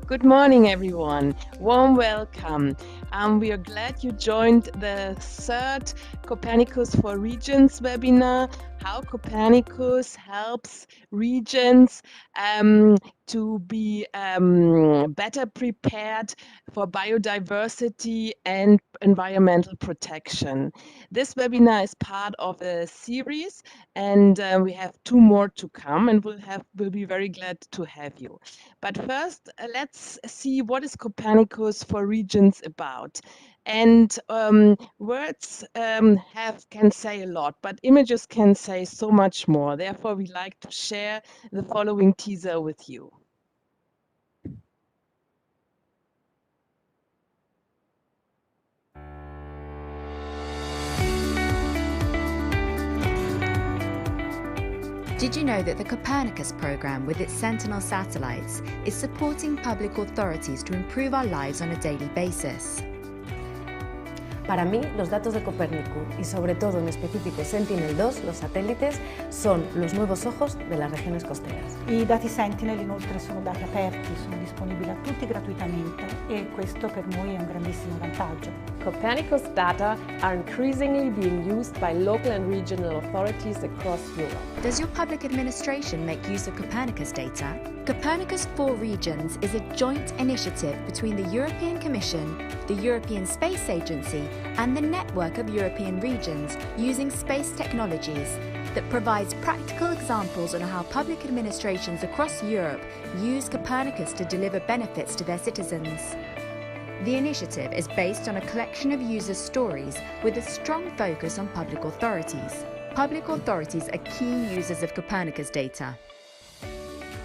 Good morning, everyone. Warm welcome. We are glad you joined the third Copernicus for Regions webinar, how Copernicus helps regions to be better prepared for biodiversity and environmental protection. This webinar is part of a series, and we have two more to come, and we'll be very glad to have you. But first, let's see what is Copernicus for Regions about. And words can say a lot, but images can say so much more. Therefore, we like to share the following teaser with you. Did you know that the Copernicus program with its Sentinel satellites is supporting public authorities to improve our lives on a daily basis? Para mí, los datos de Copernicus y sobre todo en específico Sentinel-2, los satélites, son los nuevos ojos de las regiones costeras. I dati Sentinel inoltre sono dati aperti, sono disponibili a tutti gratuitamente e questo per noi è un grandissimo vantaggio. Copernicus data are increasingly being used by local and regional authorities across Europe. Does your public administration make use of Copernicus data? Copernicus for Regions is a joint initiative between the European Commission, the European Space Agency, and the network of European regions using space technologies that provides practical examples on how public administrations across Europe use Copernicus to deliver benefits to their citizens. The initiative is based on a collection of user stories with a strong focus on public authorities. Public authorities are key users of Copernicus data.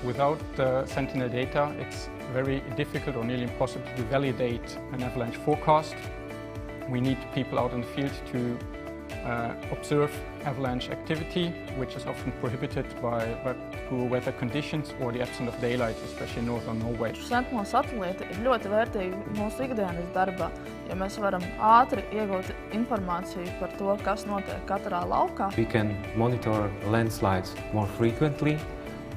Without Sentinel data, it's very difficult or nearly impossible to validate an avalanche forecast. We need people out in the field to observe avalanche activity, which is often prohibited by poor weather conditions or the absence of daylight, especially in northern Norway. Sentinel satelīti ir ļoti vērtīgi mūsu ikdienas darbā, ja mēs varam ātri iegūt informāciju par to, kas notiek katrā laukā. We can monitor landslides more frequently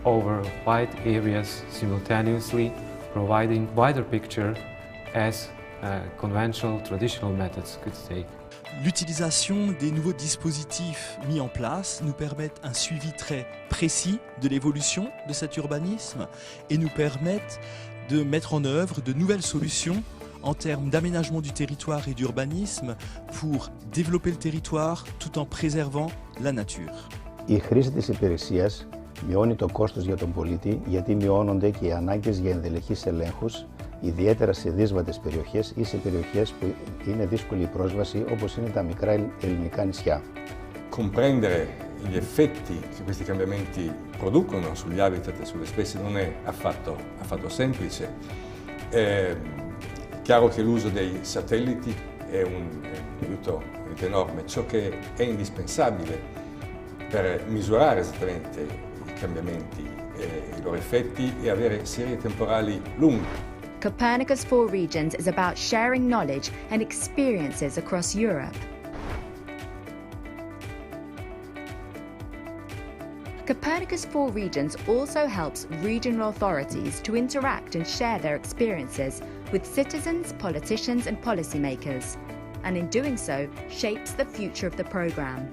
over wide areas simultaneously, providing wider picture as conventional, traditional methods could take. L'utilisation des nouveaux dispositifs mis en place nous permettent un suivi très précis de l'évolution de cet urbanisme et nous permettent de mettre en œuvre de nouvelles solutions en termes d'aménagement du territoire et d'urbanisme pour développer le territoire tout en préservant la nature. Η χρήση της υπηρεσίας μειώνει το κόστος για τον πολίτη γιατί μειώνονται και οι ανάγκες για ενδελεχείς ελέγχους, ιδιαίτερα σε δύσβατες περιοχές ή σε περιοχές που είναι δύσκολη η πρόσβαση, όπως είναι τα μικρά ελληνικά νησιά. Comprendere gli effetti che questi cambiamenti producono sugli habitat e sulle specie non è affatto semplice. È chiaro che l'uso dei satelliti è un aiuto enorme. Ciò che è indispensabile per misurare esattamente i cambiamenti e i loro effetti è avere serie temporali lunghe. Copernicus for Regions is about sharing knowledge and experiences across Europe. Copernicus for Regions also helps regional authorities to interact and share their experiences with citizens, politicians and policymakers, and in doing so, shapes the future of the programme.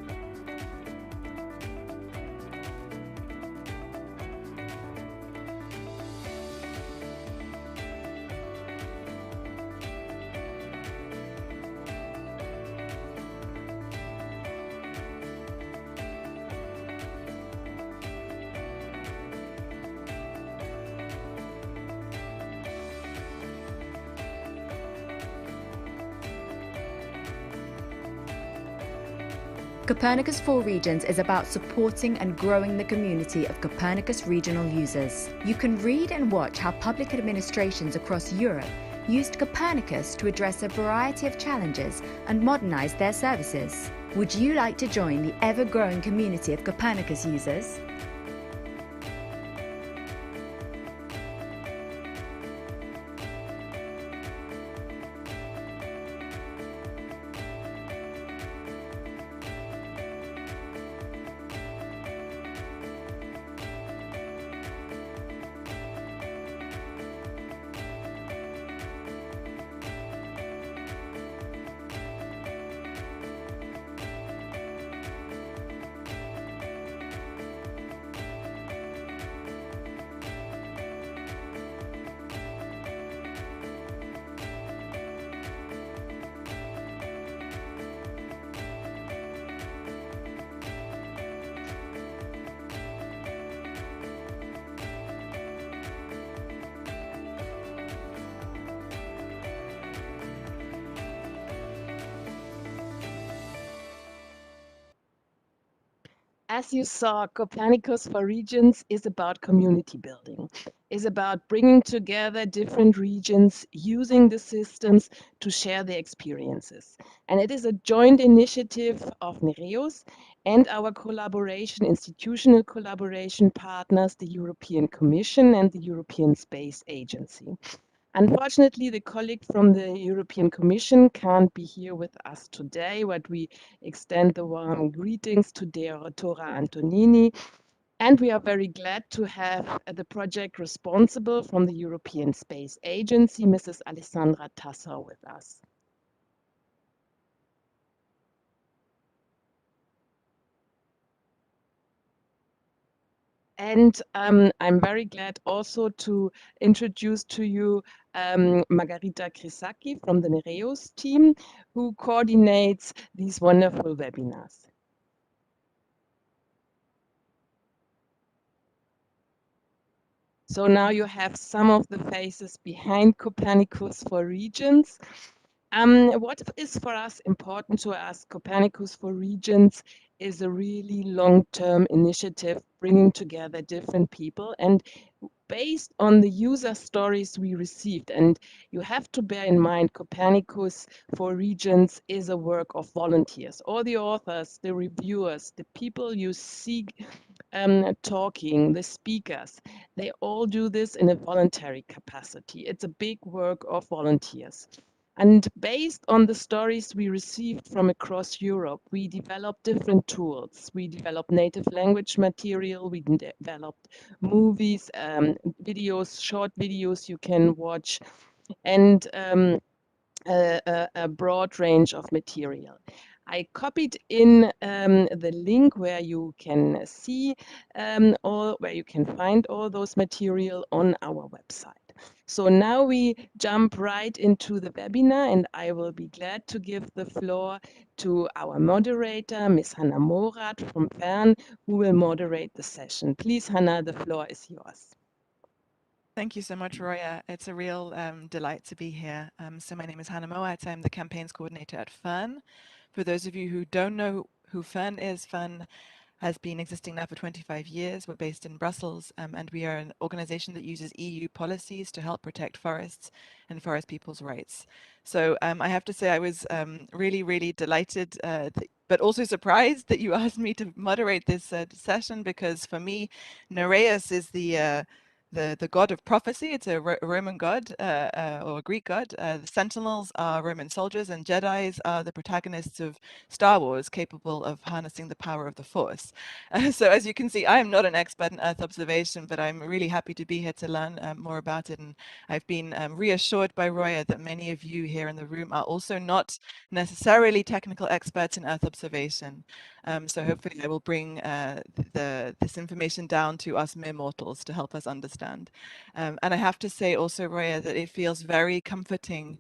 Copernicus for Regions is about supporting and growing the community of Copernicus regional users. You can read and watch how public administrations across Europe used Copernicus to address a variety of challenges and modernize their services. Would you like to join the ever-growing community of Copernicus users? As you saw, Copernicus for Regions is about community building, is about bringing together different regions using the systems to share their experiences. And it is a joint initiative of Nereus and our collaboration, institutional collaboration partners, the European Commission and the European Space Agency. Unfortunately, the colleague from the European Commission can't be here with us today, but we extend the warm greetings to Tora Antonini. And we are very glad to have the project responsible from the European Space Agency, Mrs. Alessandra Tassau, with us. And I'm very glad also to introduce to you Margarita Krisaki from the Nereus team, who coordinates these wonderful webinars. So now you have some of the faces behind Copernicus for Regions. What is for us important to us, Copernicus for Regions is a really long-term initiative bringing together different people and based on the user stories we received. And you have to bear in mind, Copernicus for Regions is a work of volunteers. All the authors, the reviewers, the people you see talking, the speakers, they all do this in a voluntary capacity. It's a big work of volunteers. And based on the stories we received from across Europe, we developed different tools. We developed native language material, we developed movies, videos, short videos you can watch, and a broad range of material. I copied in the link where you can see where you can find all those material on our website. So now we jump right into the webinar, and I will be glad to give the floor to our moderator, Ms. Hannah Morath from Fern, who will moderate the session. Please, Hannah, the floor is yours. Thank you so much, Roya. It's a real delight to be here. So my name is Hannah Moat. I'm the campaigns coordinator at Fern. For those of you who don't know who Fern is, Fern has been existing now for 25 years. We're based in Brussels, and we are an organization that uses EU policies to help protect forests and forest people's rights. So I have to say I was really, really delighted, but also surprised that you asked me to moderate this session, because for me, Nereus is the god of prophecy. It's a Roman god or a Greek god. The Sentinels are Roman soldiers, and Jedis are the protagonists of Star Wars, capable of harnessing the power of the Force. So as you can see, I am not an expert in Earth observation, but I'm really happy to be here to learn more about it. And I've been reassured by Roya that many of you here in the room are also not necessarily technical experts in Earth observation. So hopefully I will bring this information down to us mere mortals to help us understand. And I have to say also, Roya, that it feels very comforting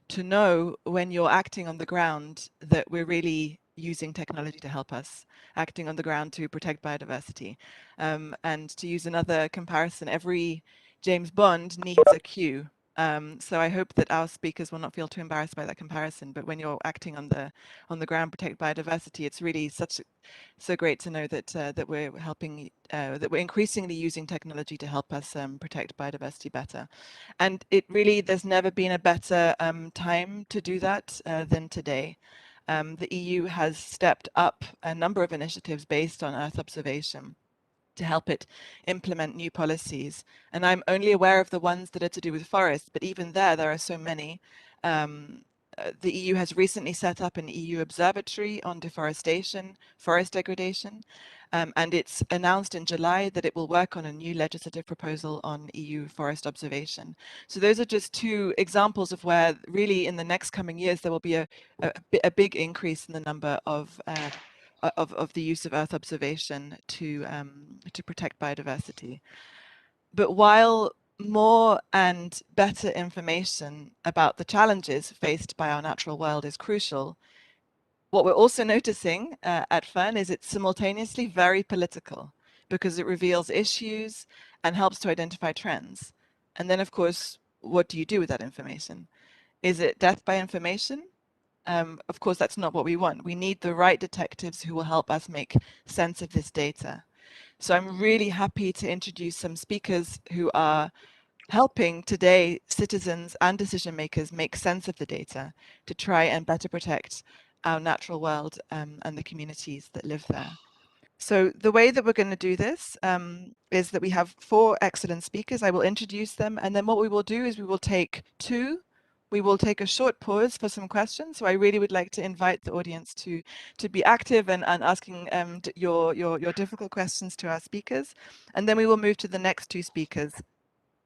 to know when you're acting on the ground that we're really using technology to help us, acting on the ground to protect biodiversity. And to use another comparison, every James Bond needs a Q. So I hope that our speakers will not feel too embarrassed by that comparison. But when you're acting on the ground, protect biodiversity, it's really so great to know that that we're helping, that we're increasingly using technology to help us protect biodiversity better. And it really, there's never been a better time to do that than today. The EU has stepped up a number of initiatives based on Earth observation to help it implement new policies. And I'm only aware of the ones that are to do with forests, but even there are so many. The EU has recently set up an EU observatory on deforestation, forest degradation, and it's announced in July that it will work on a new legislative proposal on EU forest observation. So those are just two examples of where really in the next coming years there will be a big increase in the number of the use of Earth observation to protect biodiversity. But while more and better information about the challenges faced by our natural world is crucial, what we're also noticing at Fern is it's simultaneously very political, because it reveals issues and helps to identify trends. And then, of course, what do you do with that information? Is it death by information? of course, that's not what we want. We need the right detectives who will help us make sense of this data. So I'm really happy to introduce some speakers who are helping today citizens and decision makers make sense of the data to try and better protect our natural world and the communities that live there. So the way that we're going to do this is that we have 4 excellent speakers. I will introduce them, and then what we will do is we will take a short pause for some questions. So I really would like to invite the audience to be active and asking your difficult questions to our speakers. And then we will move to the next 2 speakers,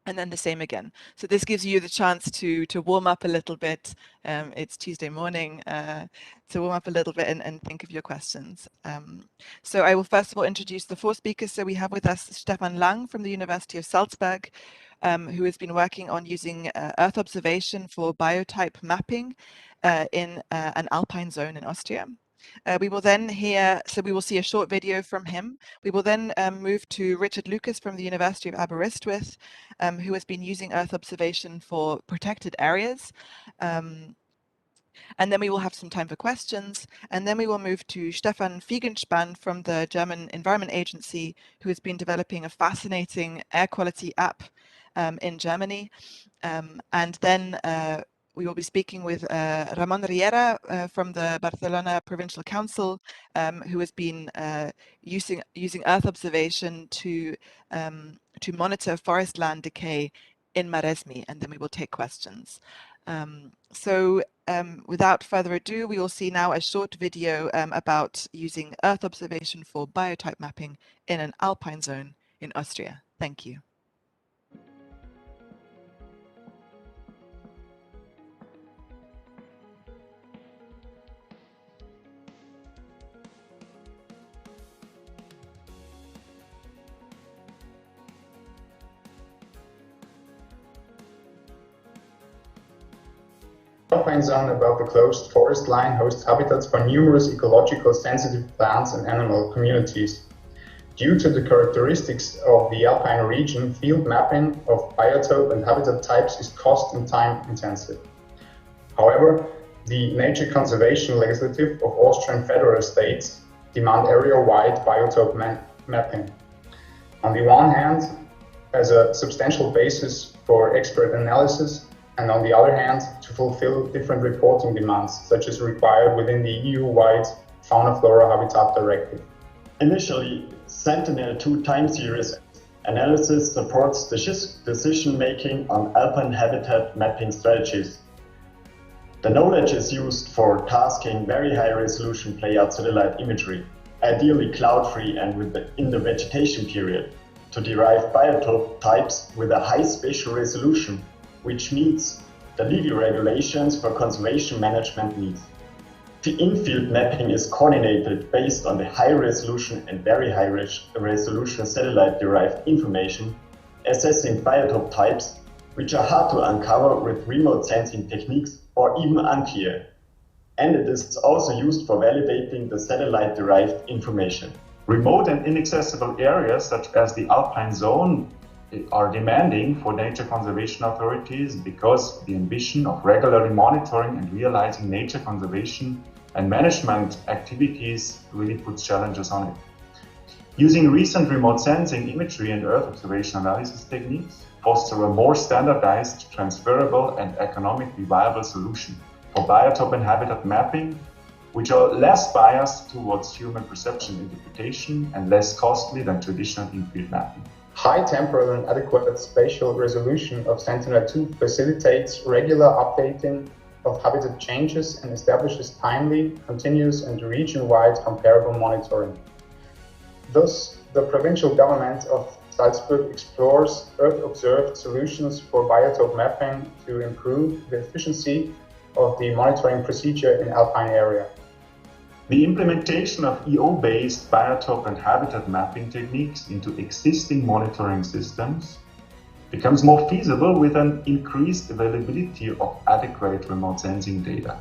and then the same again. So this gives you the chance to warm up a little bit. It's Tuesday morning, to warm up a little bit and think of your questions. So I will first of all introduce the 4 speakers. So we have with us Stefan Lang from the University of Salzburg, who has been working on using Earth observation for biotype mapping in an alpine zone in Austria. We will then we will see a short video from him. We will then move to Richard Lucas from the University of Aberystwyth, who has been using Earth observation for protected areas. And then we will have some time for questions. And then we will move to Stefan Fiegenspann from the German Environment Agency, who has been developing a fascinating air quality app in Germany. And then we will be speaking with Ramon Riera from the Barcelona Provincial Council, who has been using Earth observation to monitor forest land decay in Maresme, and then we will take questions. Without further ado, we will see now a short video about using Earth observation for biotype mapping in an alpine zone in Austria. Thank you. Alpine zone above the closed forest line hosts habitats for numerous ecological sensitive plants and animal communities. Due to the characteristics of the alpine region, field mapping of biotope and habitat types is cost and time intensive. However, the nature conservation legislative of Austrian federal states demand area-wide biotope mapping. On the one hand, as a substantial basis for expert analysis, and on the other hand, to fulfill different reporting demands, such as required within the EU-wide Fauna-Flora Habitat Directive. Initially, Sentinel-2 time series analysis supports decision-making on alpine habitat mapping strategies. The knowledge is used for tasking very high-resolution playout satellite imagery, ideally cloud-free and in the vegetation period, to derive biotope types with a high spatial resolution, which meets the legal regulations for conservation management needs. The in-field mapping is coordinated based on the high-resolution and very high-resolution satellite-derived information, assessing biotope types, which are hard to uncover with remote sensing techniques or even unclear. And it is also used for validating the satellite-derived information. Remote and inaccessible areas such as the alpine zone are demanding for nature conservation authorities because the ambition of regularly monitoring and realizing nature conservation and management activities really puts challenges on it. Using recent remote sensing, imagery and Earth observation analysis techniques foster a more standardized, transferable and economically viable solution for biotope and habitat mapping, which are less biased towards human perception interpretation and less costly than traditional in-field mapping. High temporal and adequate spatial resolution of Sentinel-2 facilitates regular updating of habitat changes and establishes timely, continuous and region-wide comparable monitoring. Thus, the provincial government of Salzburg explores Earth-observed solutions for biotope mapping to improve the efficiency of the monitoring procedure in alpine area. The implementation of EO-based biotope and habitat mapping techniques into existing monitoring systems becomes more feasible with an increased availability of adequate remote sensing data.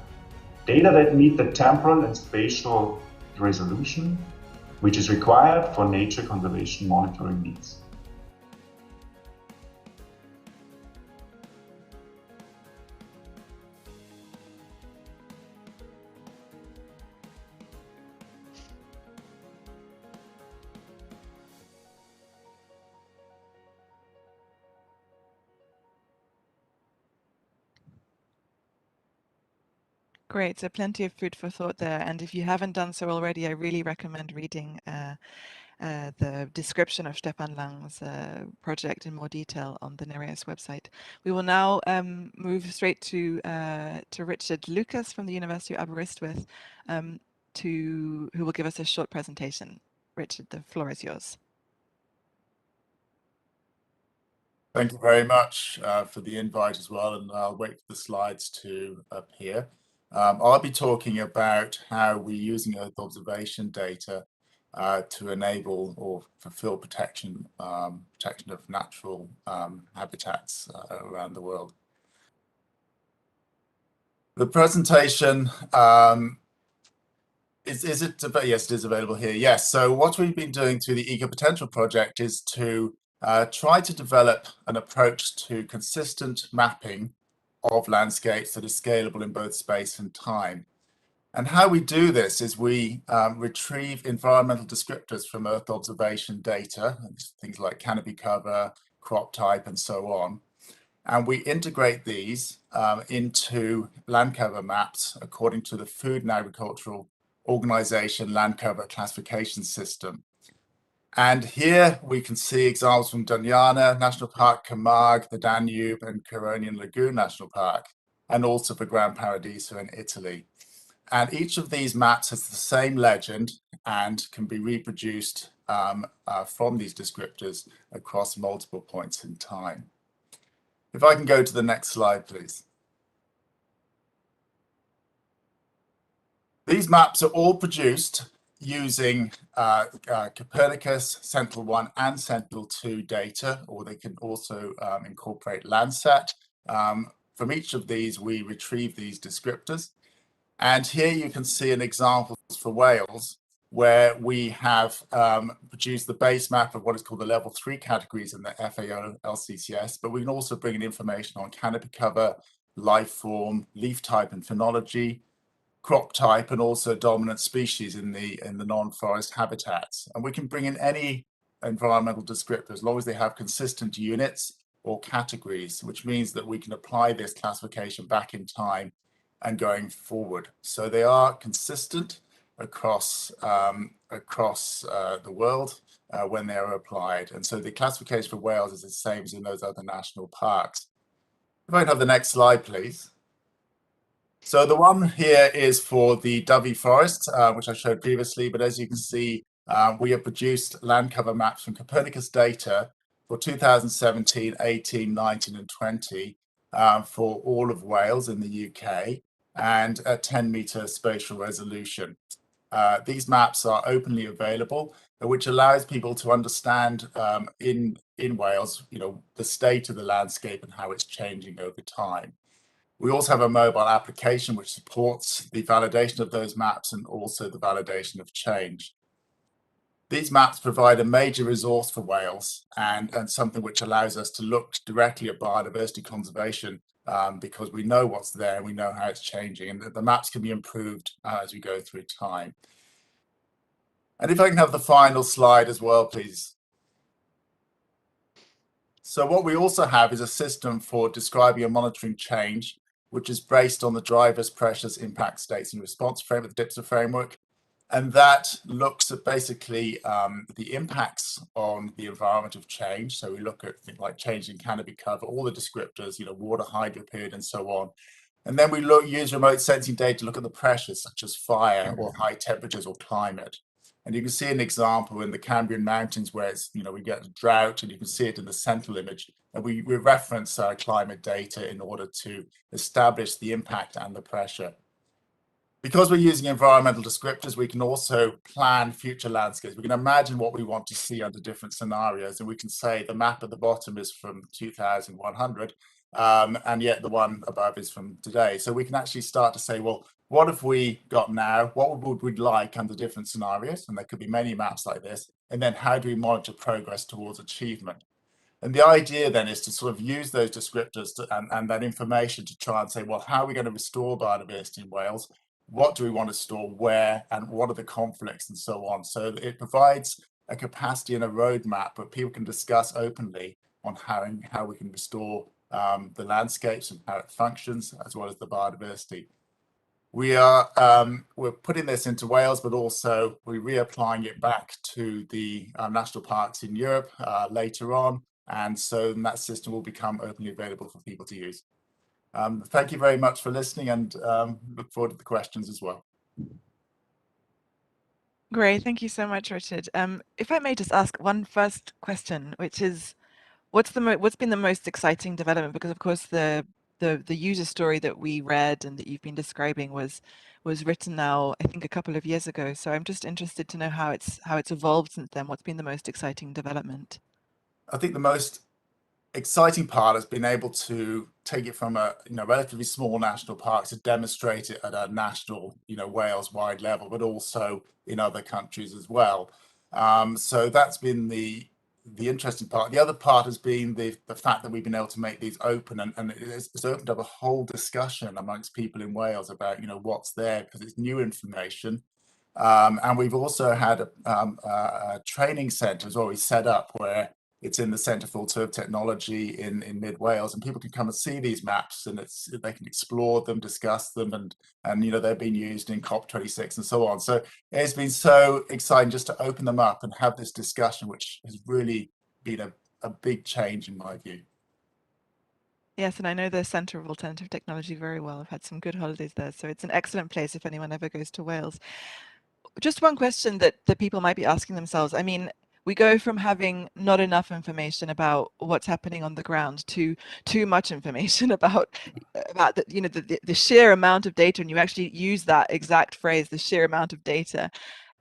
Data that meet the temporal and spatial resolution, which is required for nature conservation monitoring needs. Great, so plenty of food for thought there. And if you haven't done so already, I really recommend reading the description of Stefan Lang's project in more detail on the Nereus website. We will now move straight to Richard Lucas from the University of Aberystwyth, who will give us a short presentation. Richard, the floor is yours. Thank you very much for the invite as well, and I'll wait for the slides to appear. I'll be talking about how we're using Earth observation data to enable or fulfill protection of natural habitats around the world. The presentation, yes, it is available here. Yes, so what we've been doing through the Ecopotential project is to try to develop an approach to consistent mapping of landscapes that is scalable in both space and time. And how we do this is we retrieve environmental descriptors from Earth observation data, things like canopy cover, crop type, and so on. And we integrate these into land cover maps according to the Food and Agricultural Organization land cover classification system. And here we can see examples from Doñana National Park, Camargue, the Danube, and Caronian Lagoon National Park, and also for Gran Paradiso in Italy. And each of these maps has the same legend and can be reproduced from these descriptors across multiple points in time. If I can go to the next slide, please. These maps are all produced using Copernicus, Sentinel-1 and Sentinel-2 data, or they can also incorporate Landsat. From each of these, we retrieve these descriptors. And here you can see an example for Wales, where we have produced the base map of what is called the level 3 categories in the FAO LCCS, but we can also bring in information on canopy cover, life form, leaf type and phenology, crop type, and also dominant species in the non-forest habitats. And we can bring in any environmental descriptor as long as they have consistent units or categories, which means that we can apply this classification back in time and going forward. So they are consistent across the world when they are applied. And so the classification for Wales is the same as in those other national parks. If I can have the next slide, please. So the one here is for the Dovey Forest, which I showed previously, but as you can see, we have produced land cover maps from Copernicus data for 2017, 18, 19, and 20 for all of Wales in the UK, and at 10-meter spatial resolution. These maps are openly available, which allows people to understand in Wales, the state of the landscape and how it's changing over time. We also have a mobile application which supports the validation of those maps and also the validation of change. These maps provide a major resource for Wales and something which allows us to look directly at biodiversity conservation because we know what's there and we know how it's changing, and the maps can be improved as we go through time. And if I can have the final slide as well, please. So what we also have is a system for describing and monitoring change, which is based on the drivers, pressures, impact states and response framework, the DIPSA framework. And that looks at basically the impacts on the environment of change. So we look at things like change in canopy cover, all the descriptors, water, hydro period, and so on. And then we use remote sensing data to look at the pressures, such as fire or high temperatures or climate. And you can see an example in the Cambrian Mountains where it's, we get a drought, and you can see it in the central image. And we reference climate data in order to establish the impact and the pressure. Because we're using environmental descriptors, we can also plan future landscapes. We can imagine what we want to see under different scenarios, and we can say the map at the bottom is from 2100, and yet the one above is from today. So we can actually start to say, well, what have we got now? What would we like under different scenarios? And there could be many maps like this. And then how do we monitor progress towards achievement? And the idea then is to sort of use those descriptors and that information to try and say, well, how are we going to restore biodiversity in Wales? What do we want to store, where, and what are the conflicts, and so on. So it provides a capacity and a roadmap where people can discuss openly on how we can restore the landscapes and how it functions, as well as the biodiversity. We're putting this into Wales, but also we're reapplying it back to the national parks in Europe later on, and so that system will become openly available for people to use. Thank you very much for listening, and look forward to the questions as well. Great, thank you so much, Richard. If I may just ask one first question, which is, what's been the most exciting development? Because of course the user story that we read and that you've been describing was written now, I think, a couple of years ago. So I'm just interested to know how it's evolved since then. What's been the most exciting development? I think the most exciting part has been able to take it from a relatively small national park to demonstrate it at a national, Wales-wide level, but also in other countries as well. So that's been the interesting part. The other part has been the fact that we've been able to make these open, and it's opened up a whole discussion amongst people in Wales about what's there, because it's new information. And we've also had a training centre as well, we set up, where it's in the Centre for Alternative Technology in Mid Wales, and people can come and see these maps, and they can explore them, discuss them, and they've been used in COP26 and so on. So it's been so exciting just to open them up and have this discussion, which has really been a big change in my view. Yes, and I know the Centre of Alternative Technology very well. I've had some good holidays there, so it's an excellent place if anyone ever goes to Wales. Just one question that people might be asking themselves. I mean, we go from having not enough information about what's happening on the ground to too much information about the sheer amount of data, and you actually use that exact phrase, the sheer amount of data.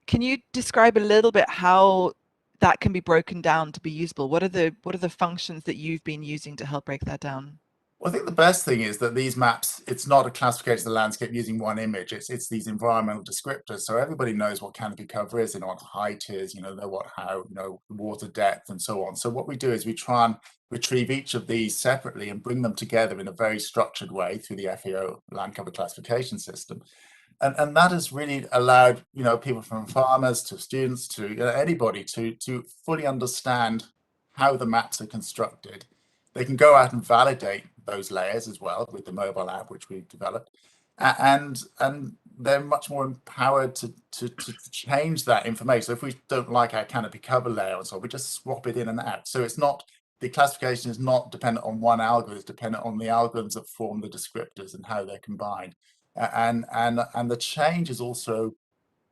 Can you describe a little bit how that can be broken down to be usable? What are the functions that you've been using to help break that down? Well, I think the best thing is that these maps, it's not a classification of the landscape using one image, it's these environmental descriptors. So everybody knows what canopy cover is, what height is, water depth and so on. So what we do is we try and retrieve each of these separately and bring them together in a very structured way through the FAO land cover classification system. And that has really allowed, people from farmers to students to anybody to fully understand how the maps are constructed. They can go out and validate those layers as well with the mobile app which we've developed, and they're much more empowered to change that information. So if we don't like our canopy cover layer and so on, we just swap it in and out. So it's not, the classification is not dependent on one algorithm, it's dependent on the algorithms that form the descriptors and how they're combined. And the change is also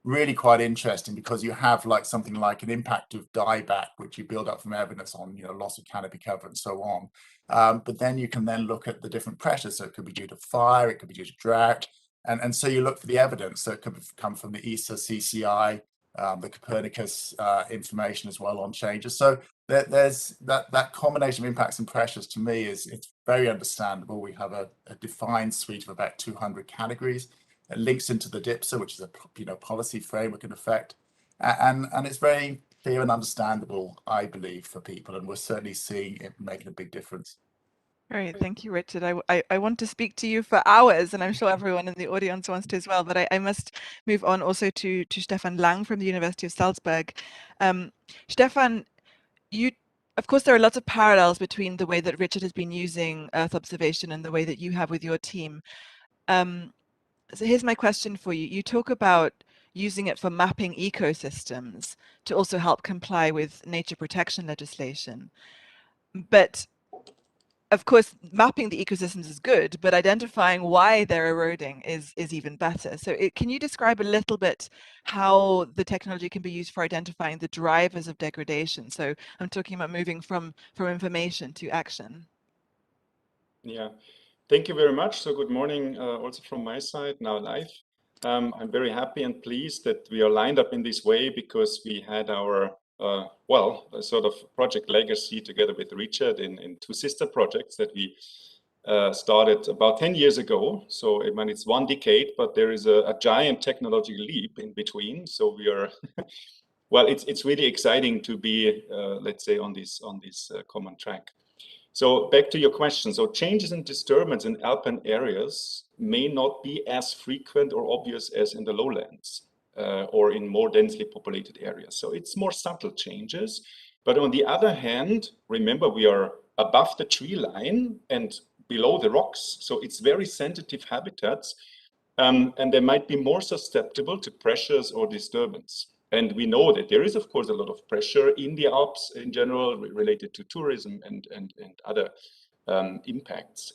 really quite interesting, because you have something like an impact of dieback, which you build up from evidence on loss of canopy cover and so on. But then you can then look at the different pressures. So it could be due to fire, it could be due to drought, and so you look for the evidence. So it could come from the ESA, CCI, the Copernicus information as well on changes. So there's that combination of impacts and pressures. To me, it's very understandable. We have a defined suite of about 200 categories. It links into the DIPSA, which is a policy framework in effect, and it's very clear and understandable, I believe, for people, and we're certainly seeing it making a big difference. Great, thank you, Richard. I want to speak to you for hours, and I'm sure everyone in the audience wants to as well, but I must move on also to Stefan Lang from the University of Salzburg. Stefan, of course, there are lots of parallels between the way that Richard has been using Earth observation and the way that you have with your team. So here's my question for you. You talk about using it for mapping ecosystems to also help comply with nature protection legislation. But of course, mapping the ecosystems is good, but identifying why they're eroding is even better. So can you describe a little bit how the technology can be used for identifying the drivers of degradation? So I'm talking about moving from information to action. Yeah. Thank you very much. So good morning also from my side, now live. I'm very happy and pleased that we are lined up in this way, because we had our, sort of project legacy together with Richard in two sister projects that we started about 10 years ago. So I mean, it's 1 decade, but there is a giant technological leap in between. So we are, well, it's really exciting to be, let's say, on this common track. So back to your question. So changes in disturbance in alpine areas may not be as frequent or obvious as in the lowlands or in more densely populated areas. So it's more subtle changes. But on the other hand, remember, we are above the tree line and below the rocks. So it's very sensitive habitats. and they might be more susceptible to pressures or disturbance. And we know that there is, of course, a lot of pressure in the Alps in general related to tourism and other impacts.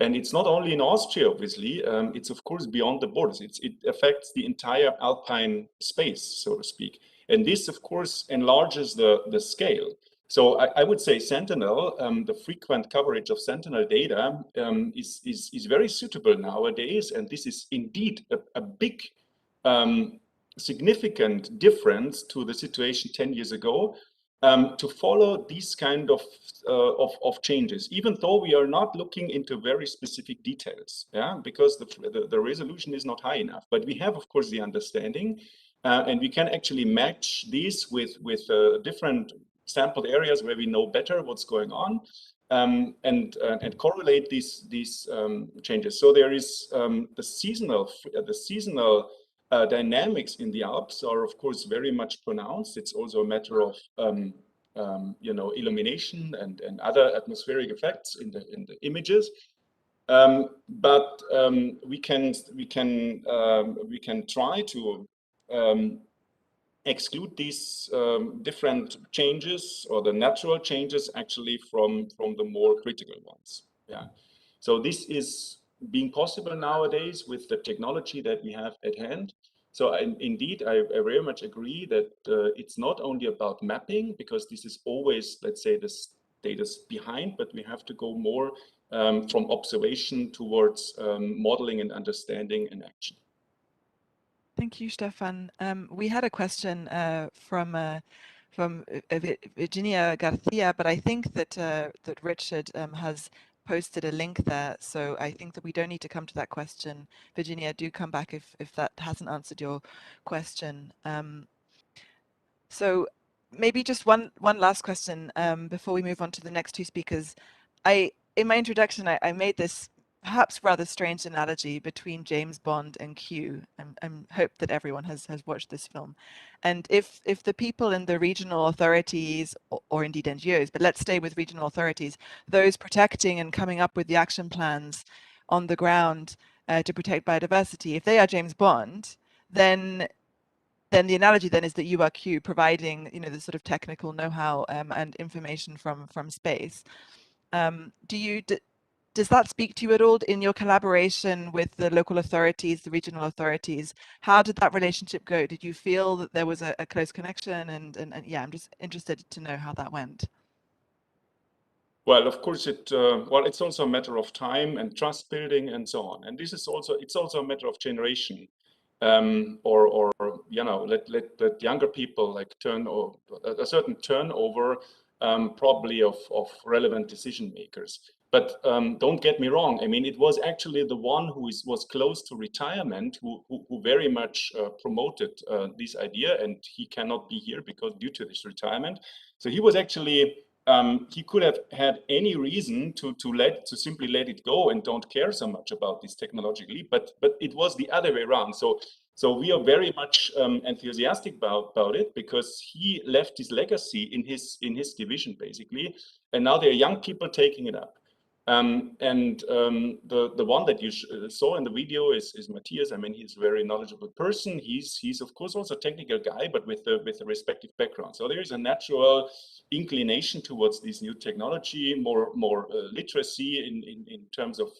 And it's not only in Austria, obviously, it's of course beyond the borders. It affects the entire Alpine space, so to speak. And this, of course, enlarges the scale. So I would say Sentinel, the frequent coverage of Sentinel data is very suitable nowadays. And this is indeed a big, significant difference to the situation 10 years ago, to follow these kind of changes, even though we are not looking into very specific details, because the resolution is not high enough. But we have, of course, the understanding, and we can actually match these with different sampled areas where we know better what's going on, and correlate these changes. So there is the seasonal dynamics in the Alps are, of course, very much pronounced. It's also a matter of illumination and other atmospheric effects in the images. But we can try to exclude these different changes, or the natural changes, actually from the more critical ones. Yeah. So this is being possible nowadays with the technology that we have at hand. So indeed, I very much agree that it's not only about mapping, because this is always, let's say, the status behind, but we have to go more from observation towards modeling and understanding and action. Thank you, Stefan. We had a question from Virginia Garcia, but I think that Richard has posted a link there, so I think that we don't need to come to that question. Virginia, do come back if that hasn't answered your question. So maybe just one last question before we move on to the next two speakers. In my introduction, I made this perhaps rather strange analogy between James Bond and Q. I hope that everyone has watched this film. And if the people in the regional authorities, or indeed NGOs, but let's stay with regional authorities, those protecting and coming up with the action plans on the ground to protect biodiversity, if they are James Bond, then the analogy then is that you are Q, providing the sort of technical know-how and information from space. Does that speak to you at all in your collaboration with the local authorities, the regional authorities? How did that relationship go? Did you feel that there was a close connection? And yeah, I'm just interested to know how that went. Well, of course, it's also a matter of time and trust building and so on. And this is it's also a matter of generation, or let younger people turn a certain turnover, probably of relevant decision makers. But don't get me wrong. I mean, it was actually the one who was close to retirement who very much promoted this idea, and he cannot be here because due to this retirement. So he was actually he could have had any reason to simply let it go and don't care so much about this technologically, but it was the other way around. So we are very much enthusiastic about it, because he left his legacy in his division basically, and now there are young people taking it up. The one that you saw in the video is Matthias. I mean, he's a very knowledgeable person. He's of course also a technical guy, but with a respective background. So there is a natural inclination towards this new technology, more literacy in terms of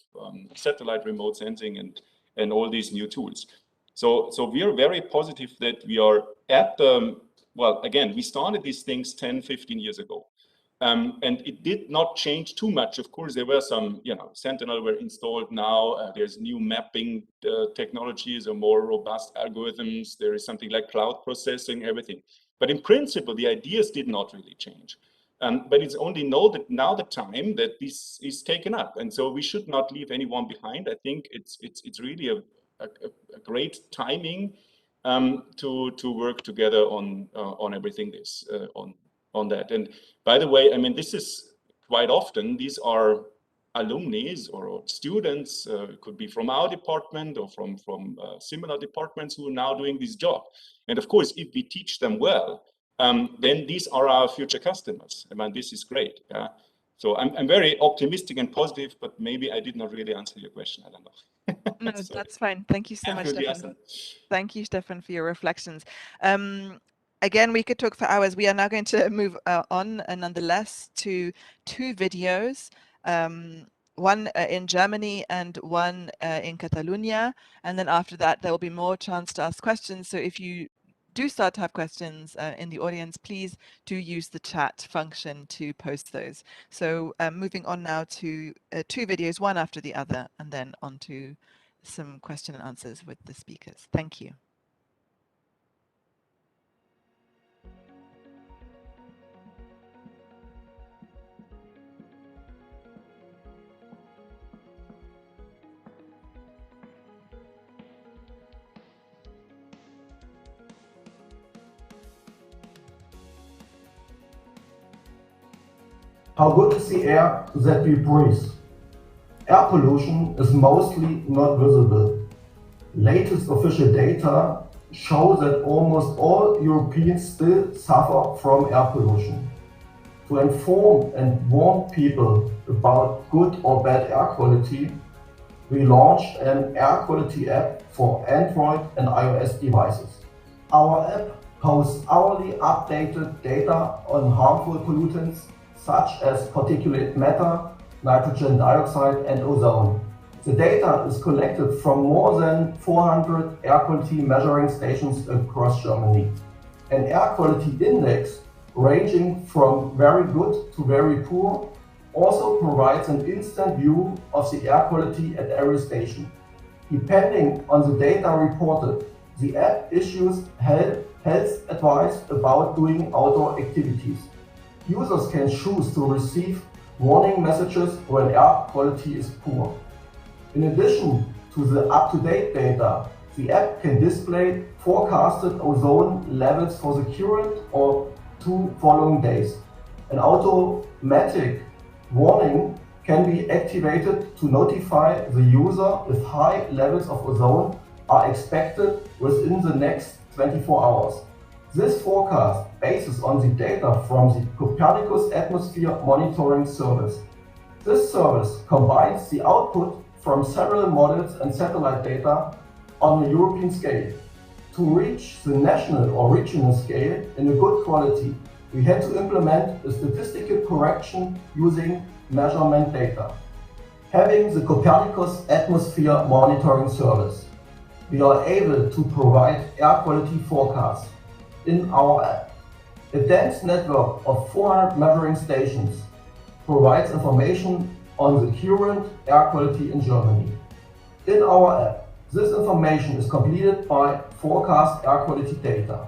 satellite remote sensing and all these new tools. So we are very positive that we are at well, again, we started these things 10, 15 years ago. And it did not change too much. Of course, there were some, Sentinel were installed now. There's new mapping technologies or more robust algorithms. There is something like cloud processing, everything. But in principle, the ideas did not really change. But it's only now the time that this is taken up. And so we should not leave anyone behind. I think it's really a great timing to work together on everything on that. And by the way, I mean, this is quite often, these are alumni or students, could be from our department or from similar departments who are now doing this job. And of course, if we teach them well, then these are our future customers. I mean, this is great. Yeah? So I'm very optimistic and positive, but maybe I did not really answer your question. I don't know. No, that's fine. Thank you so much, Stefan. Thank you, Stefan, for your reflections. Again, we could talk for hours. We are now going to move on, nonetheless, to 2 videos. One in Germany and one in Catalonia. And then after that, there will be more chance to ask questions. So if you do start to have questions in the audience, please do use the chat function to post those. So moving on now to 2 videos, one after the other, and then on to some question and answers with the speakers. Thank you. How good is the air that we breathe? Air pollution is mostly not visible. Latest official data show that almost all Europeans still suffer from air pollution. To inform and warn people about good or bad air quality, we launched an air quality app for Android and iOS devices. Our app posts hourly updated data on harmful pollutants such as particulate matter, nitrogen dioxide, and ozone. The data is collected from more than 400 air quality measuring stations across Germany. An air quality index ranging from very good to very poor also provides an instant view of the air quality at every station. Depending on the data reported, the app issues health advice about doing outdoor activities. Users can choose to receive warning messages when air quality is poor. In addition to the up-to-date data, the app can display forecasted ozone levels for the current or 2 following days. An automatic warning can be activated to notify the user if high levels of ozone are expected within the next 24 hours. This forecast bases on the data from the Copernicus Atmosphere Monitoring Service. This service combines the output from several models and satellite data on a European scale. To reach the national or regional scale in a good quality, we had to implement a statistical correction using measurement data. Having the Copernicus Atmosphere Monitoring Service, we are able to provide air quality forecasts in our app. A dense network of 400 measuring stations provides information on the current air quality in Germany. In our app, this information is completed by forecast air quality data.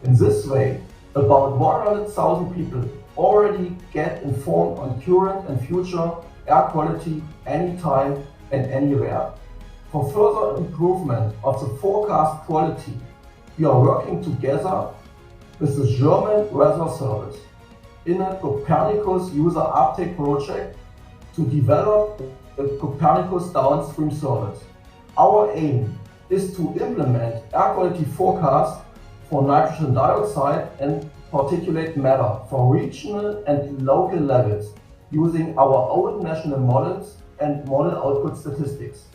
In this way, about 100,000 people already get informed on current and future air quality anytime and anywhere. For further improvement of the forecast quality, we are working together with the German Weather Service in a Copernicus user uptake project to develop a Copernicus downstream service. Our aim is to implement air quality forecasts for nitrogen dioxide and particulate matter for regional and local levels using our own national models and model output statistics.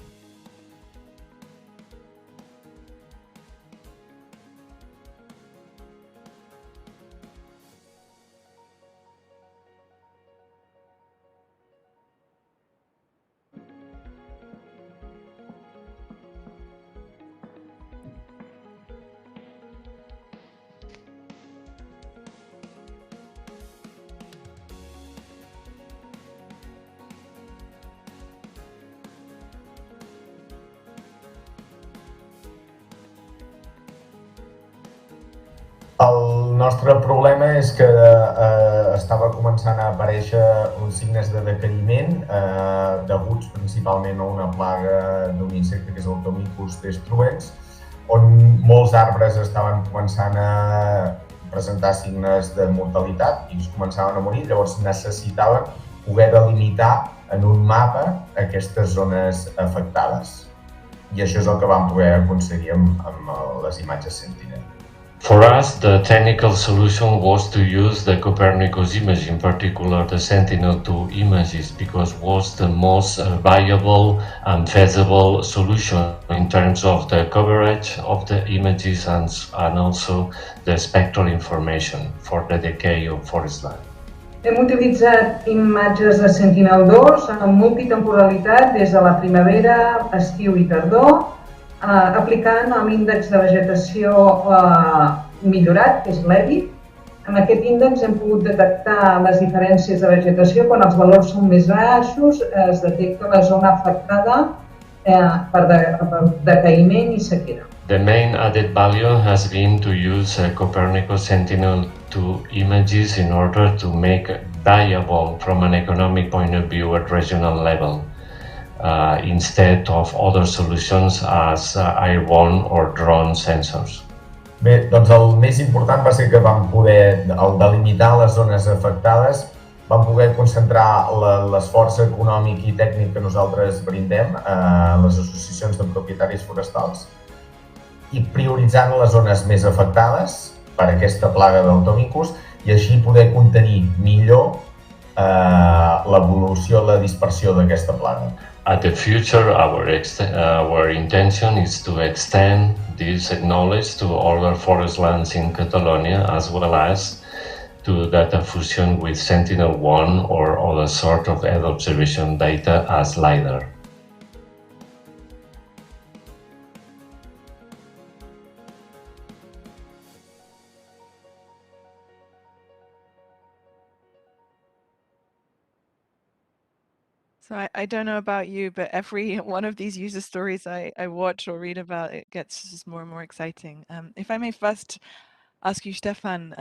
El nostre problema és que estava començant a aparèixer uns signes de decayiment deguts principalment a una plaga d'un insecte que és el Copernicus destruens, on molts arbres estaven començant a presentar signes de mortalitat i es començaven a morir, llavors necessitaven poder delimitar en un mapa aquestes zones afectades. I això és el que vam poder aconseguir amb les imatges Sentinel. For us, the technical solution was to use the Copernicus image, in particular the Sentinel-2 images, because it was the most viable and feasible solution in terms of the coverage of the images and also the spectral information for the decay of forest land. Hem utilitzat imatges de Sentinel-2 amb multitemporalitat des de la primavera, estiu i tardor, aplicant amb índex de vegetació millorat, que és l'EDIT. Amb aquest índex hem pogut detectar les diferències de vegetació. Quan els valors són més baixos, es detecta la zona afectada per decaïment i sequera. The main added value has been to use Copernicus Sentinel-2 images in order to make viable from an economic point of view at regional level. Instead of other solutions as airborne or drone sensors. Bé, doncs el més important va ser que vam poder, al delimitar les zones afectades, vam poder concentrar l'esforç econòmic i tècnic que nosaltres brindem a les associacions de propietaris forestals i prioritzant les zones més afectades per aquesta plaga d'autòmicus i així poder contenir millor l'evolució, la dispersió d'aquesta plaga. At the future, our intention is to extend this knowledge to other forest lands in Catalonia, as well as to data fusion with Sentinel-1 or other sort of Earth observation data as LiDAR. So I don't know about you, but every one of these user stories I watch or read about, it gets just more and more exciting. If I may first ask you, Stefan,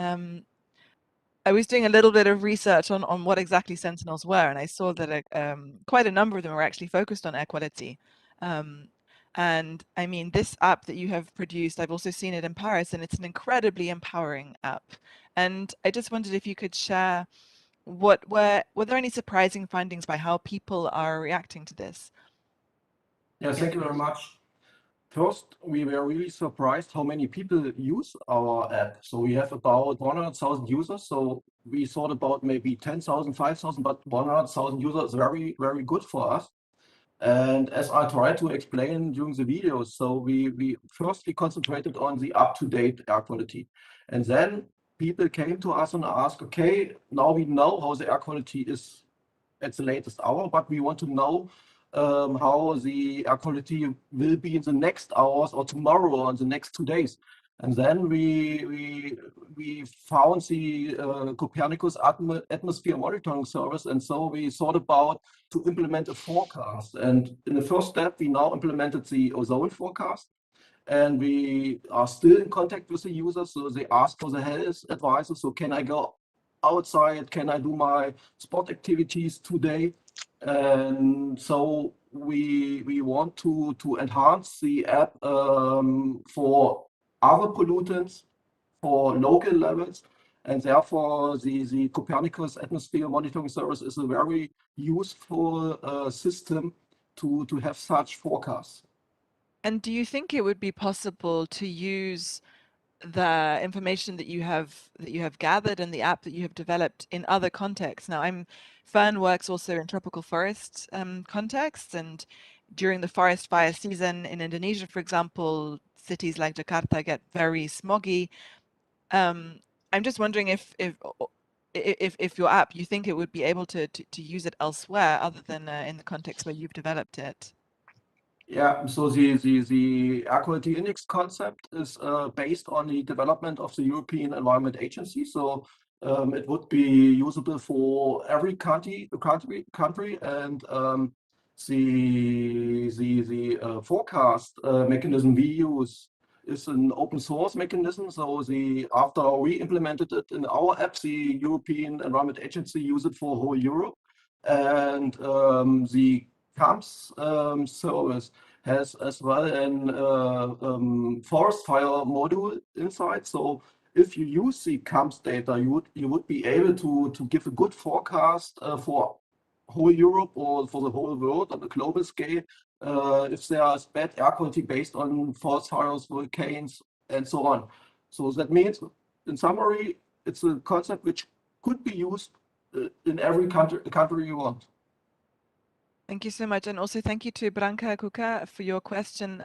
I was doing a little bit of research on what exactly Sentinels were, and I saw that quite a number of them were actually focused on air quality. And I mean, this app that you have produced, I've also seen it in Paris, and it's an incredibly empowering app. And I just wondered if you could share were there any surprising findings by how people are reacting to this? Yes, thank you very much. First, we were really surprised how many people use our app. So we have about 100,000 users. So we thought about maybe 10,000, 5,000, but 100,000 users is very, very good for us. And as I tried to explain during the video, so we firstly concentrated on the up-to-date air quality. And then people came to us and asked, okay, now we know how the air quality is at the latest hour, but we want to know how the air quality will be in the next hours or tomorrow or in the next 2 days. And then we found the Copernicus atmosphere monitoring service, and so we thought about to implement a forecast. And in the first step, we now implemented the ozone forecast. And we are still in contact with the users, so they ask for the health advice. So can I go outside? Can I do my sport activities today? And so we want to enhance the app for other pollutants, for local levels, and therefore the Copernicus atmosphere monitoring service is a very useful system to have such forecasts. And do you think it would be possible to use the information that you have gathered and the app that you have developed in other contexts? Now, Fern works also in tropical forest contexts, and during the forest fire season in Indonesia, for example, cities like Jakarta get very smoggy. I'm just wondering if your app, you think it would be able to use it elsewhere other than in the context where you've developed it? Yeah, so the air quality index concept is based on the development of the European Environment Agency. So it would be usable for every country, and the forecast mechanism we use is an open source mechanism. So after we implemented it in our app, the European Environment Agency used it for whole Europe, and the CAMS service has as well an forest fire module inside. So if you use the CAMS data, you would be able to give a good forecast for whole Europe or for the whole world on a global scale, if there is bad air quality based on forest fires, volcanoes, and so on. So that means, in summary, it's a concept which could be used in every country you want. Thank you so much. And also thank you to Branka Kuka for your question.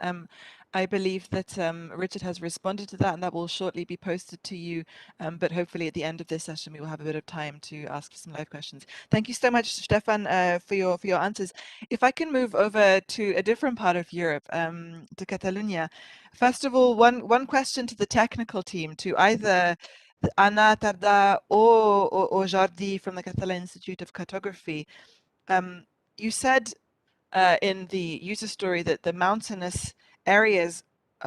I believe that Richard has responded to that and that will shortly be posted to you. But hopefully at the end of this session, we will have a bit of time to ask some live questions. Thank you so much, Stefan, for your answers. If I can move over to a different part of Europe, to Catalonia. First of all, one question to the technical team, to either Anna Tarda or Jordi from the Catalan Institute of Cartography. You said in the user story that the mountainous areas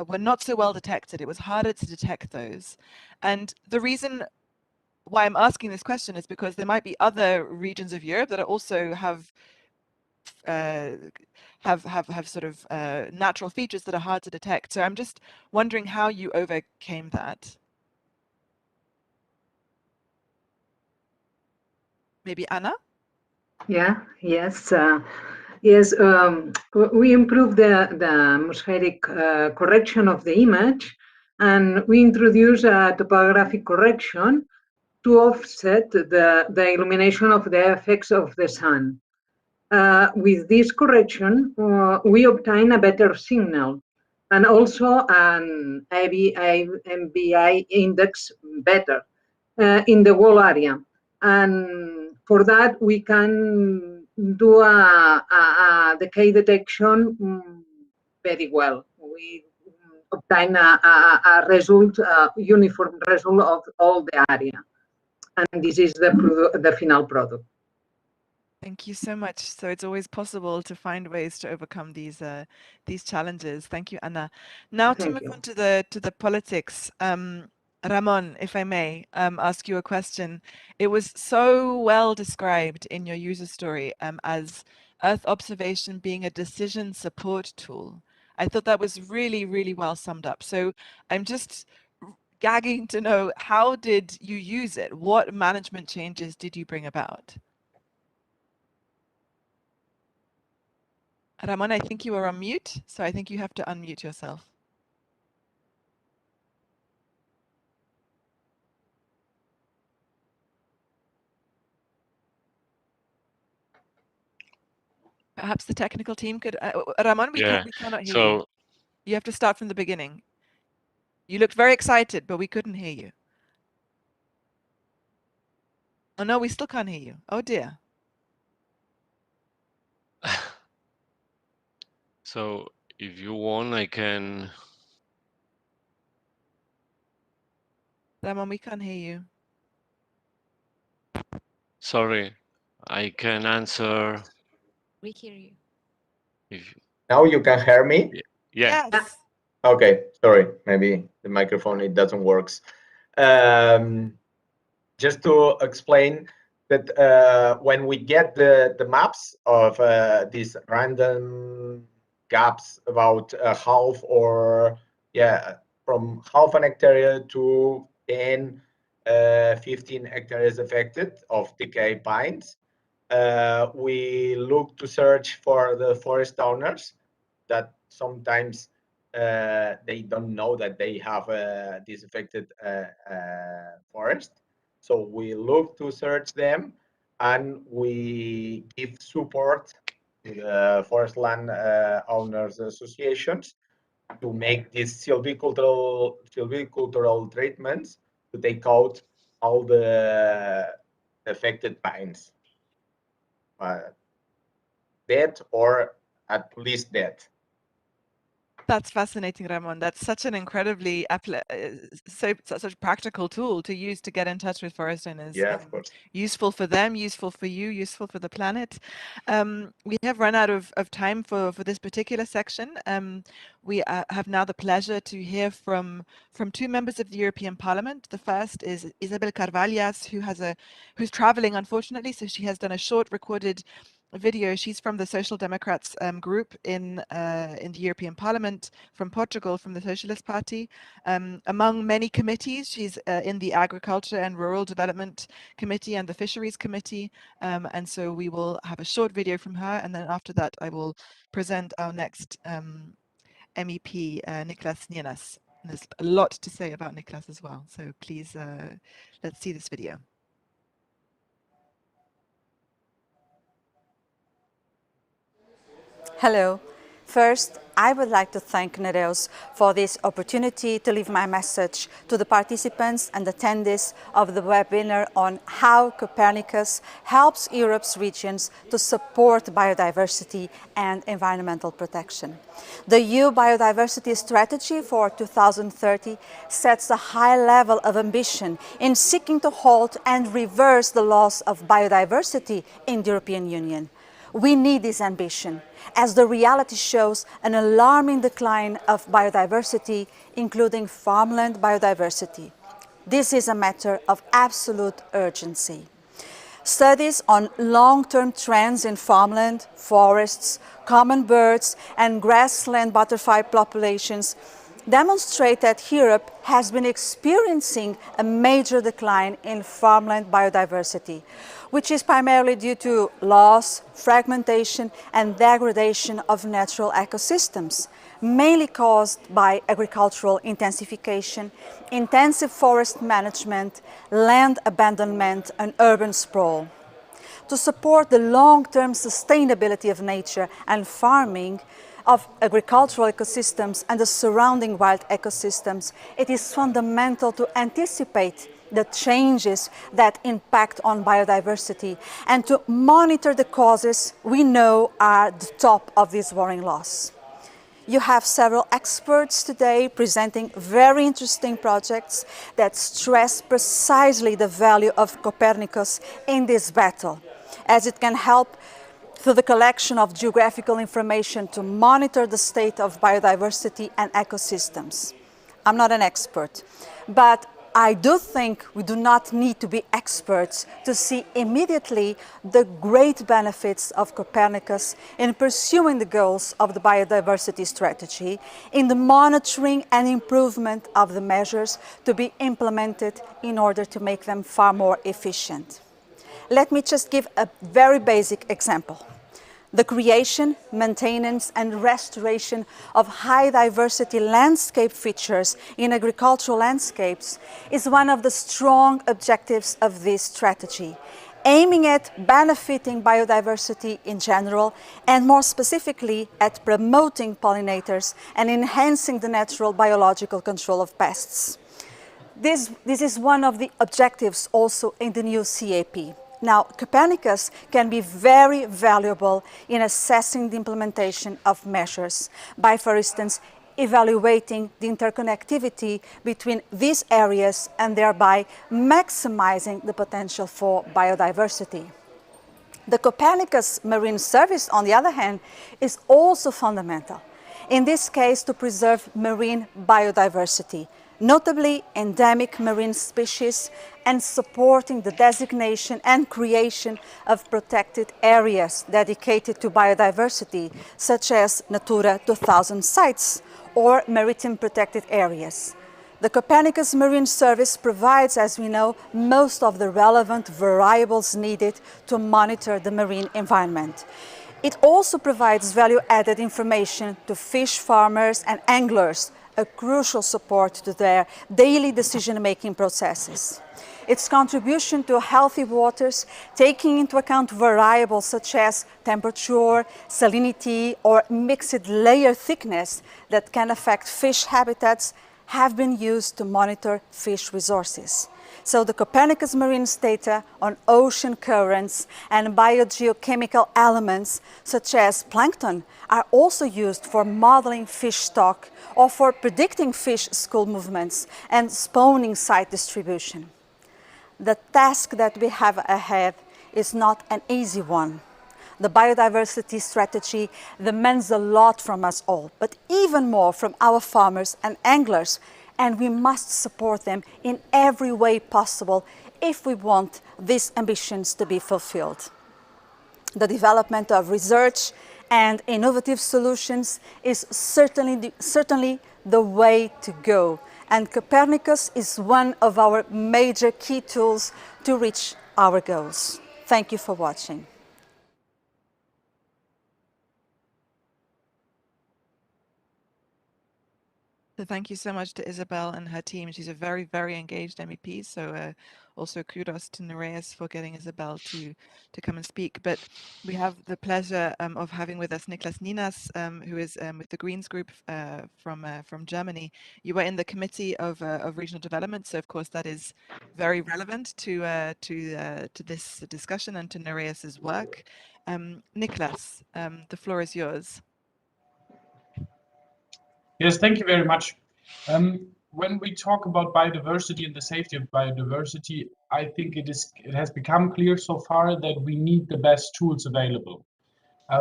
were not so well detected. It was harder to detect those. And the reason why I'm asking this question is because there might be other regions of Europe that are also have sort of natural features that are hard to detect. So I'm just wondering how you overcame that. Maybe Anna? Yes. Yes, we improved the atmospheric correction of the image, and we introduced a topographic correction to offset the illumination of the effects of the sun. With this correction, we obtain a better signal and also an MBI index better in the whole area. And for that, we can do a decay detection very well. We obtain a result, uniform result of all the area. And this is the final product. Thank you so much. So it's always possible to find ways to overcome these challenges. Thank you, Anna. Now to move on to the politics. Ramon, if I may ask you a question. It was so well described in your user story as Earth observation being a decision support tool. I thought that was really, really well summed up. So I'm just gagging to know, how did you use it? What management changes did you bring about? Ramon, I think you are on mute, so I think you have to unmute yourself. Perhaps the technical team could... Ramon, we cannot hear you. You have to start from the beginning. You looked very excited, but we couldn't hear you. Oh no, we still can't hear you. Oh dear. So if you want, I can... Ramon, we can't hear you. Sorry, I can answer. We hear you. Now you can hear me? Yeah. Yes. Okay, sorry, maybe the microphone, it doesn't work. Just to explain that when we get the maps of these random gaps about half or, from half an hectare to 10, 15 hectares affected of decay pines, we look to search for the forest owners that sometimes they don't know that they have this affected forest. So we look to search them, and we give support to the forest land owners associations to make these silvicultural treatments to take out all the affected pines, dead or at least dead. That's fascinating, Ramon. That's such an incredibly such a practical tool to use to get in touch with forest owners. Yeah, of course. Useful for them, useful for you, useful for the planet. We have run out of time for this particular section. We have now the pleasure to hear from two members of the European Parliament. The first is Isabel Carvalhas, who's traveling, unfortunately, so she has done a short recorded video. She's from the Social Democrats group in the European Parliament, from Portugal, from the Socialist Party. Among many committees, she's in the Agriculture and Rural Development Committee and the Fisheries Committee. And so we will have a short video from her, and then after that I will present our next MEP, Niklas Nienas. There's a lot to say about Niklas as well. So please, let's see this video. Hello. First, I would like to thank Nereus for this opportunity to leave my message to the participants and attendees of the webinar on how Copernicus helps Europe's regions to support biodiversity and environmental protection. The EU Biodiversity Strategy for 2030 sets a high level of ambition in seeking to halt and reverse the loss of biodiversity in the European Union. We need this ambition, as the reality shows an alarming decline of biodiversity, including farmland biodiversity. This is a matter of absolute urgency. Studies on long-term trends in farmland, forests, common birds, and grassland butterfly populations demonstrate that Europe has been experiencing a major decline in farmland biodiversity, which is primarily due to loss, fragmentation, and degradation of natural ecosystems, mainly caused by agricultural intensification, intensive forest management, land abandonment, and urban sprawl. To support the long-term sustainability of nature and farming, of agricultural ecosystems and the surrounding wild ecosystems, it is fundamental to anticipate the changes that impact on biodiversity and to monitor the causes we know are the top of this worrying loss. You have several experts today presenting very interesting projects that stress precisely the value of Copernicus in this battle, as it can help through the collection of geographical information to monitor the state of biodiversity and ecosystems. I'm not an expert, but I do think we do not need to be experts to see immediately the great benefits of Copernicus in pursuing the goals of the biodiversity strategy, in the monitoring and improvement of the measures to be implemented in order to make them far more efficient. Let me just give a very basic example. The creation, maintenance, and restoration of high diversity landscape features in agricultural landscapes is one of the strong objectives of this strategy, aiming at benefiting biodiversity in general and more specifically at promoting pollinators and enhancing the natural biological control of pests. This is one of the objectives also in the new CAP. Now, Copernicus can be very valuable in assessing the implementation of measures by, for instance, evaluating the interconnectivity between these areas and thereby maximizing the potential for biodiversity. The Copernicus Marine Service, on the other hand, is also fundamental, in this case to preserve marine biodiversity, notably endemic marine species, and supporting the designation and creation of protected areas dedicated to biodiversity, such as Natura 2000 sites or maritime protected areas. The Copernicus Marine Service provides, as we know, most of the relevant variables needed to monitor the marine environment. It also provides value-added information to fish farmers and anglers, a crucial support to their daily decision-making processes. Its contribution to healthy waters, taking into account variables such as temperature, salinity, or mixed layer thickness that can affect fish habitats, have been used to monitor fish resources. So the Copernicus Marine's data on ocean currents and biogeochemical elements such as plankton are also used for modeling fish stock or for predicting fish school movements and spawning site distribution. The task that we have ahead is not an easy one. The biodiversity strategy demands a lot from us all, but even more from our farmers and anglers, and we must support them in every way possible if we want these ambitions to be fulfilled. The development of research and innovative solutions is certainly the way to go, and Copernicus is one of our major key tools to reach our goals. Thank you for watching. So So thank you so much to Isabel and her team. She's a very, very engaged MEP. So also kudos to Nereus for getting Isabel to come and speak. But we have the pleasure of having with us Niklas Ninas, who is with the Greens Group from Germany. You were in the Committee of Regional Development, so of course that is very relevant to this discussion and to Nereus's work. Niklas, the floor is yours. Yes, thank you very much. When we talk about biodiversity and the safety of biodiversity, I think it has become clear so far that we need the best tools available.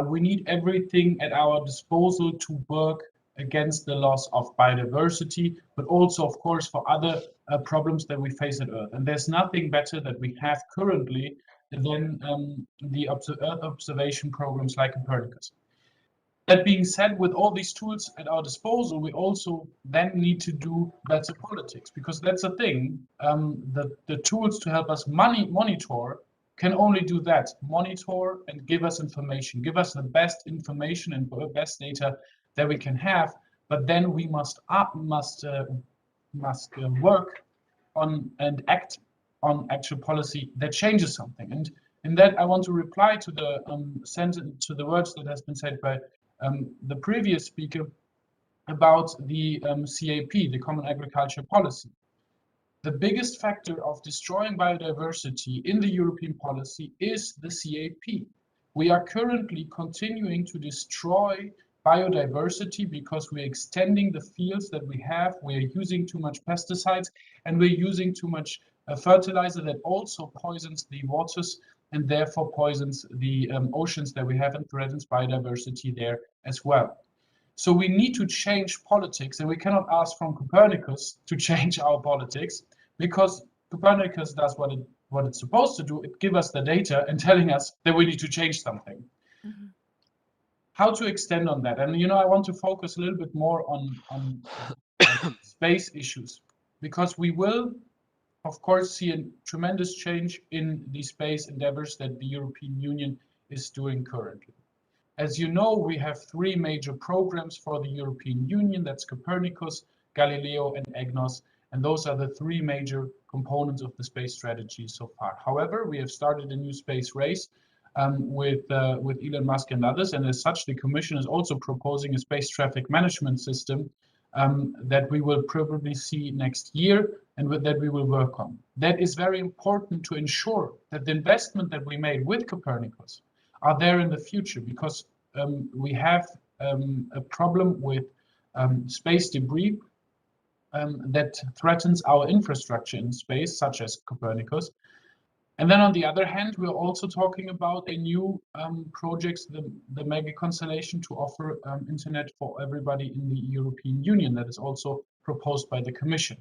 We need everything at our disposal to work against the loss of biodiversity, but also, of course, for other problems that we face on Earth. And there's nothing better that we have currently than the Earth observation programs like Copernicus. That being said, with all these tools at our disposal, we also then need to do better politics, because that's the thing. The tools to help us monitor can only do that: monitor and give us information, give us the best information and best data that we can have. But then we must work on and act on actual policy that changes something. And in that, I want to reply to the sentence, to the words that has been said by the previous speaker about the CAP, the Common Agriculture Policy. The biggest factor of destroying biodiversity in the European policy is the CAP. We are currently continuing to destroy biodiversity because we're extending the fields that we have, we're using too much pesticides, and we're using too much fertilizer that also poisons the waters and therefore poisons the oceans that we have and threatens biodiversity there as well. So we need to change politics, and we cannot ask from Copernicus to change our politics, because Copernicus does what it's supposed to do. It gives us the data and telling us that we need to change something. Mm-hmm. How to extend on that? And I want to focus a little bit more on space issues, because we will, of course, see a tremendous change in the space endeavors that the European Union is doing currently. As you know, we have three major programs for the European Union. That's Copernicus, Galileo, and EGNOS. And those are the three major components of the space strategy so far. However, we have started a new space race with Elon Musk and others. And as such, the Commission is also proposing a space traffic management system that we will probably see next year, and that we will work on. That is very important to ensure that the investment that we made with Copernicus are there in the future, because we have a problem with space debris that threatens our infrastructure in space, such as Copernicus. And then on the other hand, we're also talking about a new project, the mega constellation, to offer internet for everybody in the European Union, that is also proposed by the Commission.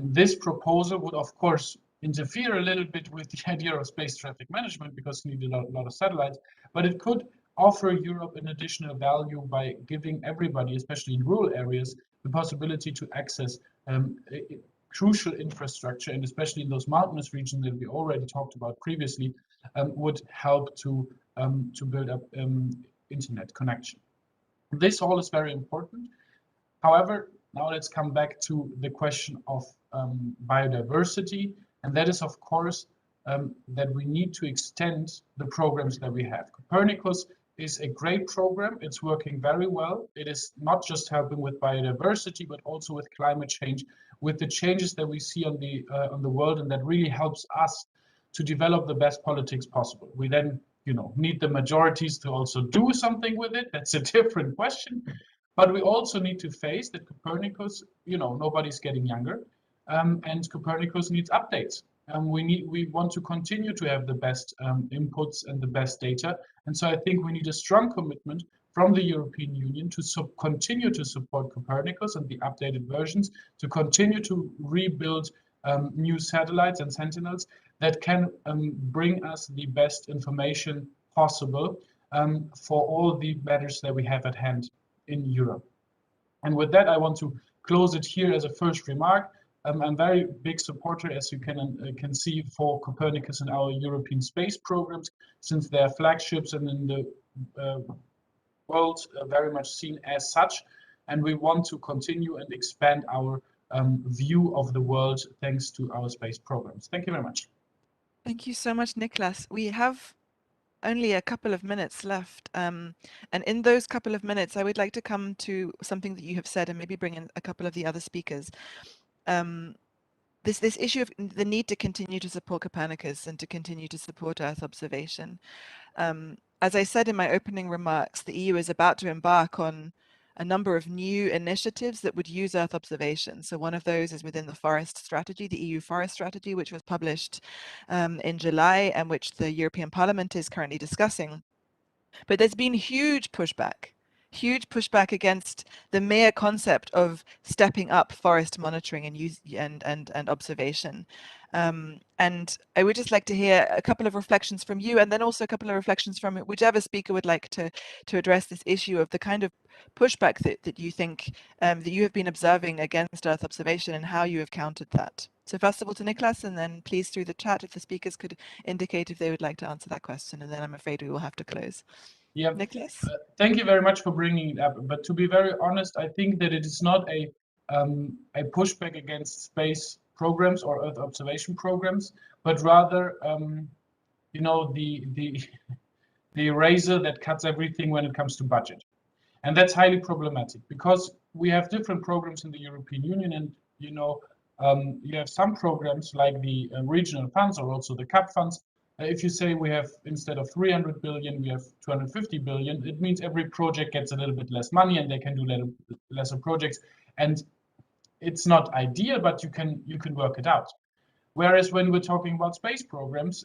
This proposal would, of course, interfere a little bit with the idea of space traffic management, because you need a lot of satellites, but it could offer Europe an additional value by giving everybody, especially in rural areas, the possibility to access crucial infrastructure, and especially in those mountainous regions that we already talked about previously, would help to build up internet connection. This all is very important. However, now let's come back to the question of biodiversity, and that is, of course, that we need to extend the programs that we have. Copernicus is a great program. It's working very well. It is not just helping with biodiversity, but also with climate change, with the changes that we see on the world, and that really helps us to develop the best politics possible. We then, need the majorities to also do something with it. That's a different question. But we also need to face that Copernicus, nobody's getting younger, and Copernicus needs updates. We want to continue to have the best inputs and the best data. And so I think we need a strong commitment from the European Union to continue to support Copernicus and the updated versions, to continue to rebuild new satellites and sentinels that can bring us the best information possible for all the matters that we have at hand in Europe. And with that, I want to close it here as a first remark. I'm a very big supporter, as you can see, for Copernicus and our European space programs, since they are flagships and in the world very much seen as such. and we want to continue and expand our view of the world thanks to our space programs. Thank you very much. Thank you so much, Niklas. We have only a couple of minutes left, and in those couple of minutes, I would like to come to something that you have said and maybe bring in a couple of the other speakers. This issue of the need to continue to support Copernicus and to continue to support Earth observation. As I said in my opening remarks, the EU is about to embark on a number of new initiatives that would use Earth observation. So one of those is within the forest strategy, the EU forest strategy, which was published in July and which the European Parliament is currently discussing. But there's been huge pushback against the mere concept of stepping up forest monitoring and use and observation. And I would just like to hear a couple of reflections from you, and then also a couple of reflections from whichever speaker would like to address this issue of the kind of pushback that you think that you have been observing against Earth observation and how you have countered that. So first of all to Niklas, and then please through the chat if the speakers could indicate if they would like to answer that question, and then I'm afraid we will have to close. Yeah, Niklas? Thank you very much for bringing it up. But to be very honest, I think that it is not a pushback against space programs or Earth observation programs, but rather, you know, the razor that cuts everything when it comes to budget, and that's highly problematic because we have different programs in the European Union, and you know, you have some programs like the regional funds or also the CAP funds. If you say we have, instead of 300 billion, we have 250 billion, it means every project gets a little bit less money and they can do lesser projects. And it's not ideal, but you can work it out. Whereas when we're talking about space programs,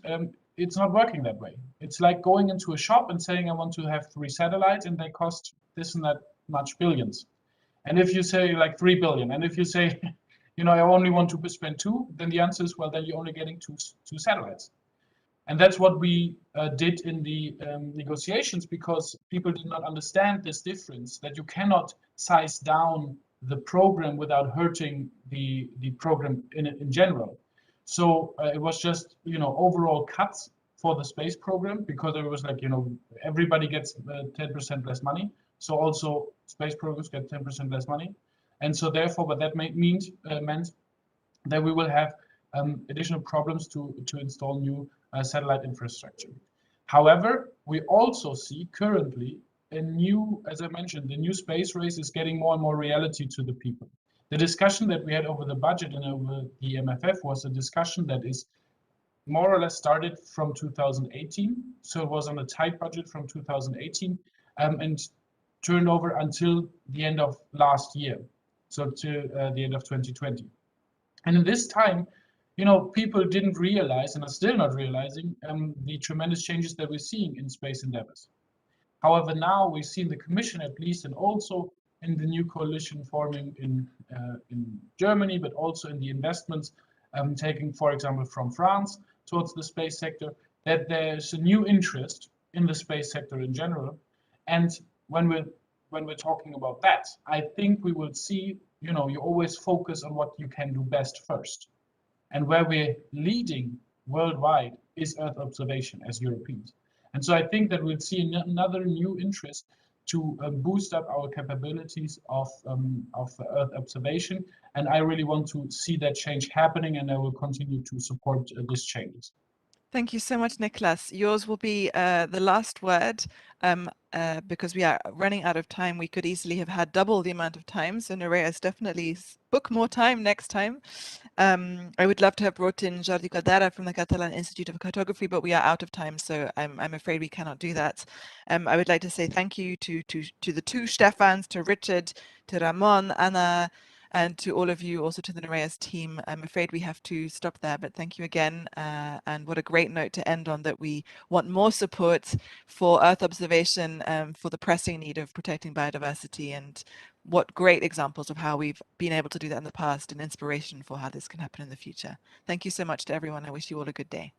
it's not working that way. It's like going into a shop and saying, I want to have 3 satellites and they cost this and that much billions. And if you say like 3 billion, and if you say, you know, I only want to spend 2, then the answer is, well, then you're only getting two satellites. And that's what we did in the negotiations, because people did not understand this difference, that you cannot size down the program without hurting the program in general. So it was just, you know, overall cuts for the space program, because it was like, you know, everybody gets 10% less money. So also space programs get 10% less money. And so therefore, what that meant that we will have additional problems to install new satellite infrastructure. However, we also see currently a new, as I mentioned, the new space race is getting more and more reality to the people. The discussion that we had over the budget and over the MFF was a discussion that is more or less started from 2018. So it was on a tight budget from 2018 and turned over until the end of last year. So to the end of 2020. And in this time, you know, people didn't realize, and are still not realizing, the tremendous changes that we're seeing in space endeavors. However, now we see in the Commission, at least, and also in the new coalition forming in Germany, but also in the investments taken, for example, from France towards the space sector, that there's a new interest in the space sector in general. And when we're talking about that, I think we will see, you know, you always focus on what you can do best first. And where we're leading worldwide is Earth observation as Europeans. And so I think that we'll see another new interest to boost up our capabilities of Earth observation. And I really want to see that change happening, and I will continue to support these changes. Thank you so much, Niklas. Yours will be the last word because we are running out of time. We could easily have had double the amount of time. So Nereus, definitely book more time next time. I would love to have brought in Jordi Caldera from the Catalan Institute of Cartography, but we are out of time. So I'm afraid we cannot do that. I would like to say thank you to the 2 Stefans, to Richard, to Ramon, Anna, and to all of you, also to the Nereus team. I'm afraid we have to stop there, but thank you again. And what a great note to end on, that we want more support for Earth observation, for the pressing need of protecting biodiversity, and what great examples of how we've been able to do that in the past, and inspiration for how this can happen in the future. Thank you so much to everyone. I wish you all a good day.